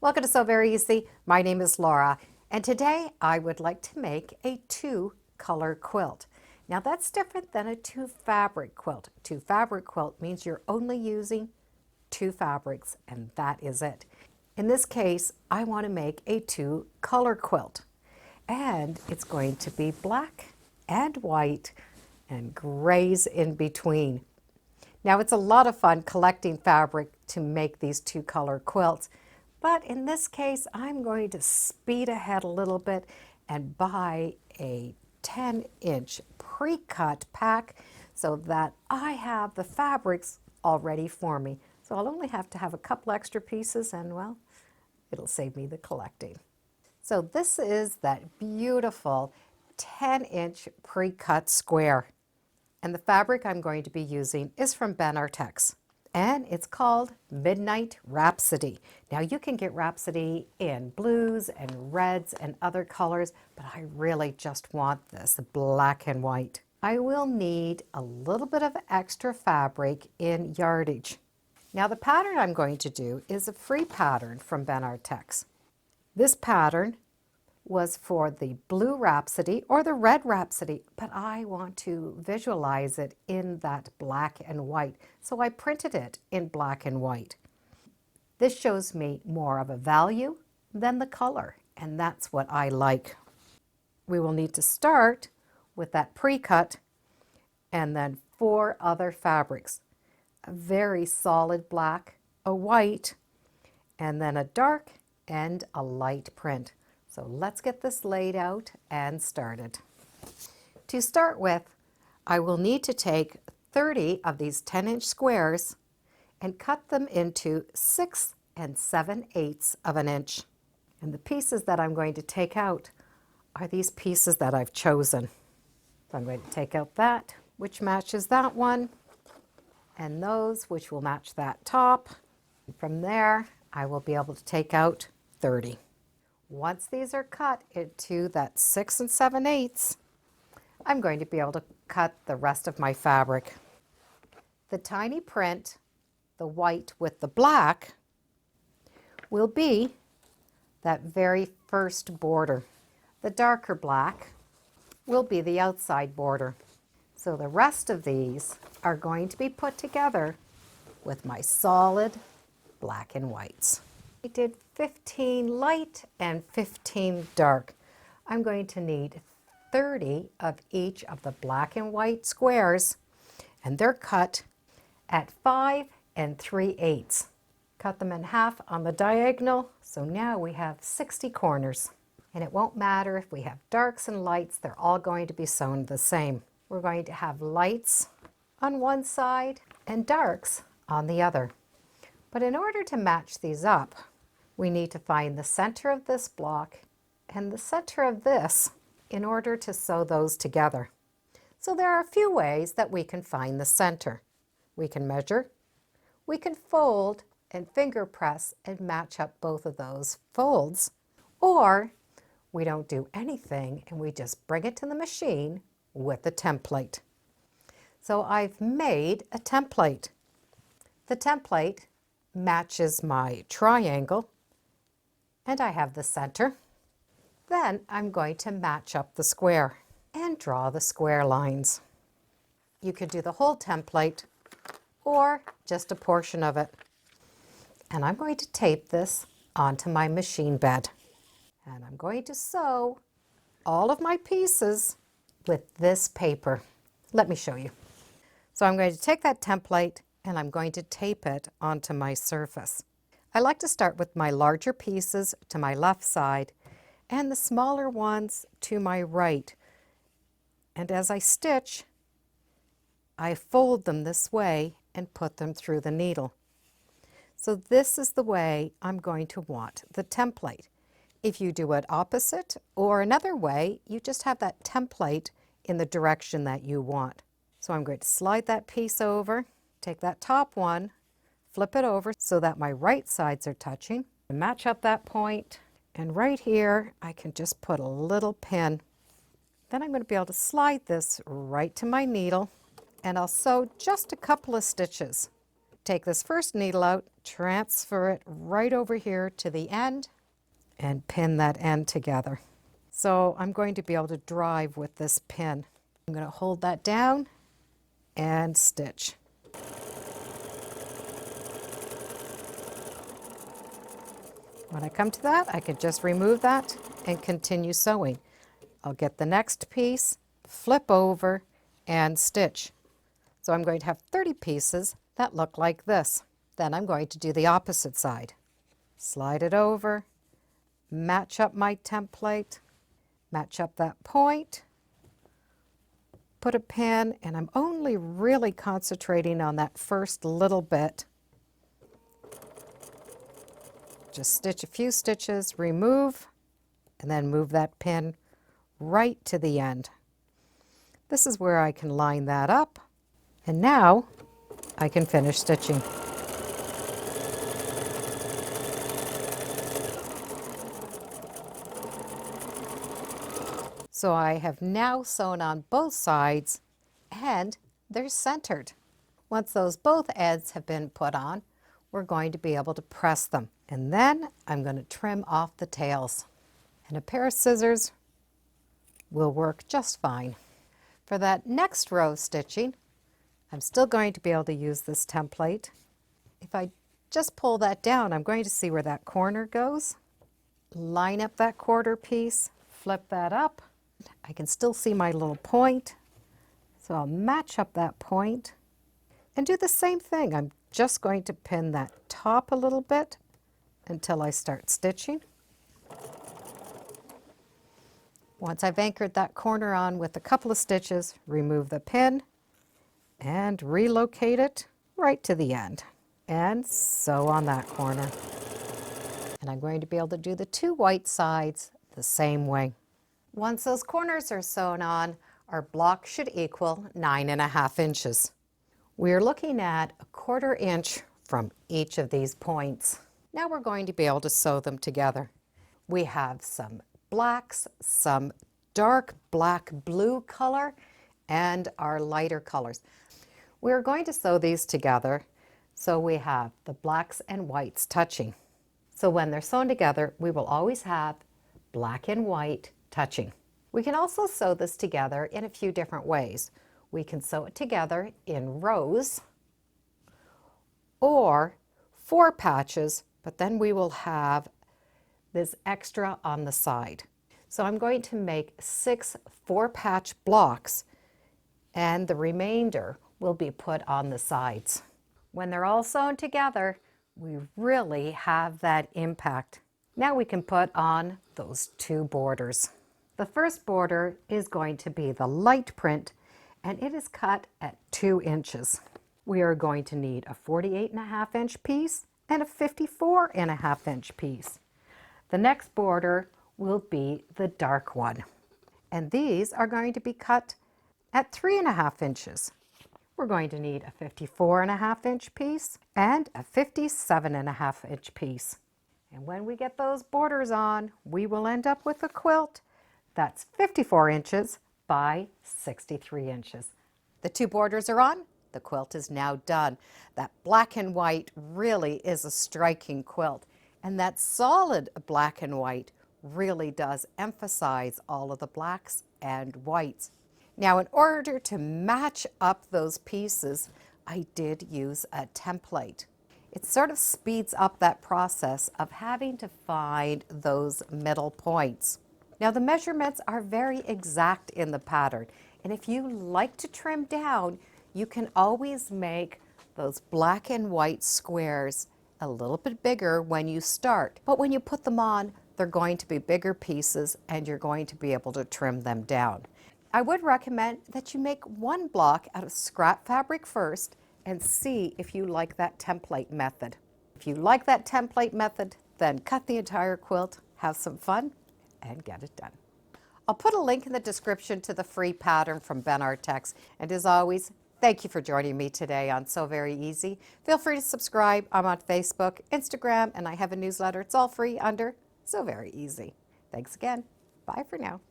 Welcome to Sew Very Easy. My name is Laura, and today I would like to make a two-color quilt. Now that's different than a two-fabric quilt. Two-fabric quilt means you're only using two fabrics, and that is it. In this case, I want to make a two-color quilt, and it's going to be black and white and grays in between. Now it's a lot of fun collecting fabric to make these two-color quilts. But in this case, I'm going to speed ahead a little bit and buy a 10-inch pre-cut pack so that I have the fabrics all ready for me. So I'll only have to have a couple extra pieces and, well, it'll save me the collecting. So this is that beautiful 10-inch pre-cut square. And the fabric I'm going to be using is from Benartex. And it's called Midnight Rhapsody. Now you can get Rhapsody in blues and reds and other colors, but I really just want this black and white. I will need a little bit of extra fabric in yardage. Now the pattern I'm going to do is a free pattern from Benartex. This pattern was for the blue Rhapsody or the red Rhapsody, but I want to visualize it in that black and white, so I printed it in black and white. This shows me more of a value than the color, and that's what I like. We will need to start with that pre-cut and then 4 other fabrics. A very solid black, a white, and then a dark and a light print. So let's get this laid out and started. To start with, I will need to take 30 of these 10-inch squares and cut them into 6 7/8 of an inch. And the pieces that I'm going to take out are these pieces that I've chosen. So I'm going to take out that, which matches that one, and those which will match that top. From there, I will be able to take out 30. Once these are cut into that 6 7/8, I'm going to be able to cut the rest of my fabric. The tiny print, the white with the black, will be that very first border. The darker black will be the outside border. So the rest of these are going to be put together with my solid black and whites. I did 15 light and 15 dark. I'm going to need 30 of each of the black and white squares, and they're cut at 5 3/8. Cut them in half on the diagonal, so now we have 60 corners. And it won't matter if we have darks and lights, they're all going to be sewn the same. We're going to have lights on one side and darks on the other. But in order to match these up, we need to find the center of this block and the center of this in order to sew those together. So there are a few ways that we can find the center. We can measure, we can fold and finger press and match up both of those folds, or we don't do anything and we just bring it to the machine with a template. So I've made a template. The template matches my triangle, and I have the center. Then I'm going to match up the square and draw the square lines. You could do the whole template or just a portion of it. And I'm going to tape this onto my machine bed. And I'm going to sew all of my pieces with this paper. Let me show you. So I'm going to take that template and I'm going to tape it onto my surface. I like to start with my larger pieces to my left side and the smaller ones to my right. And as I stitch, I fold them this way and put them through the needle. So this is the way I'm going to want the template. If you do it opposite or another way, you just have that template in the direction that you want. So I'm going to slide that piece over, take that top one, flip it over so that my right sides are touching, and match up that point, and right here I can just put a little pin. Then I'm going to be able to slide this right to my needle, and I'll sew just a couple of stitches. take this first needle out, transfer it right over here to the end, and pin that end together. So I'm going to be able to drive with this pin. I'm going to hold that down and stitch. When I come to that, I can just remove that and continue sewing. I'll get the next piece, flip over, and stitch. So I'm going to have 30 pieces that look like this. Then I'm going to do the opposite side. Slide it over, match up my template, match up that point, put a pin, and I'm only really concentrating on that first little bit. Just stitch a few stitches, remove, and then move that pin right to the end. This is where I can line that up, and now I can finish stitching. So I have now sewn on both sides and they're centered. Once those both ends have been put on, we're going to be able to press them. And then I'm going to trim off the tails. And a pair of scissors will work just fine. For that next row of stitching, I'm still going to be able to use this template. If I just pull that down, I'm going to see where that corner goes. Line up that quarter piece, flip that up. I can still see my little point. So I'll match up that point and do the same thing. I'm just going to pin that top a little bit until I start stitching. Once I've anchored that corner on with a couple of stitches, remove the pin and relocate it right to the end. And sew on that corner. And I'm going to be able to do the two white sides the same way. Once those corners are sewn on, our block should equal 9.5 inches. We're looking at 1/4 inch from each of these points. Now we're going to be able to sew them together. We have some blacks, some dark black blue color, and our lighter colors. We're going to sew these together so we have the blacks and whites touching. So when they're sewn together, we will always have black and white touching. We can also sew this together in a few different ways. We can sew it together in rows or 4 patches, but then we will have this extra on the side. So I'm going to make 6 4-patch blocks, and the remainder will be put on the sides. When they're all sewn together, we really have that impact. Now we can put on those 2 borders. The first border is going to be the light print, and it is cut at 2 inches. We are going to need a 48.5 inch piece and a 54.5 inch piece. The next border will be the dark one, and these are going to be cut at 3.5 inches. We're going to need a 54.5 inch piece and a 57.5 inch piece. And when we get those borders on, we will end up with a quilt that's 54 inches by 63 inches. The 2 borders are on. The quilt is now done. That black and white really is a striking quilt. And that solid black and white really does emphasize all of the blacks and whites. Now, in order to match up those pieces, I did use a template. It sort of speeds up that process of having to find those middle points. Now, the measurements are very exact in the pattern, and if you like to trim down, you can always make those black and white squares a little bit bigger when you start. But when you put them on, they're going to be bigger pieces and you're going to be able to trim them down. I would recommend that you make 1 block out of scrap fabric first and see if you like that template method. If you like that template method, then cut the entire quilt, have some fun, and get it done. I'll put a link in the description to the free pattern from Benartex. And as always, thank you for joining me today on Sew Very Easy. Feel free to subscribe. I'm on Facebook, Instagram, and I have a newsletter. It's all free under Sew Very Easy. Thanks again. Bye for now.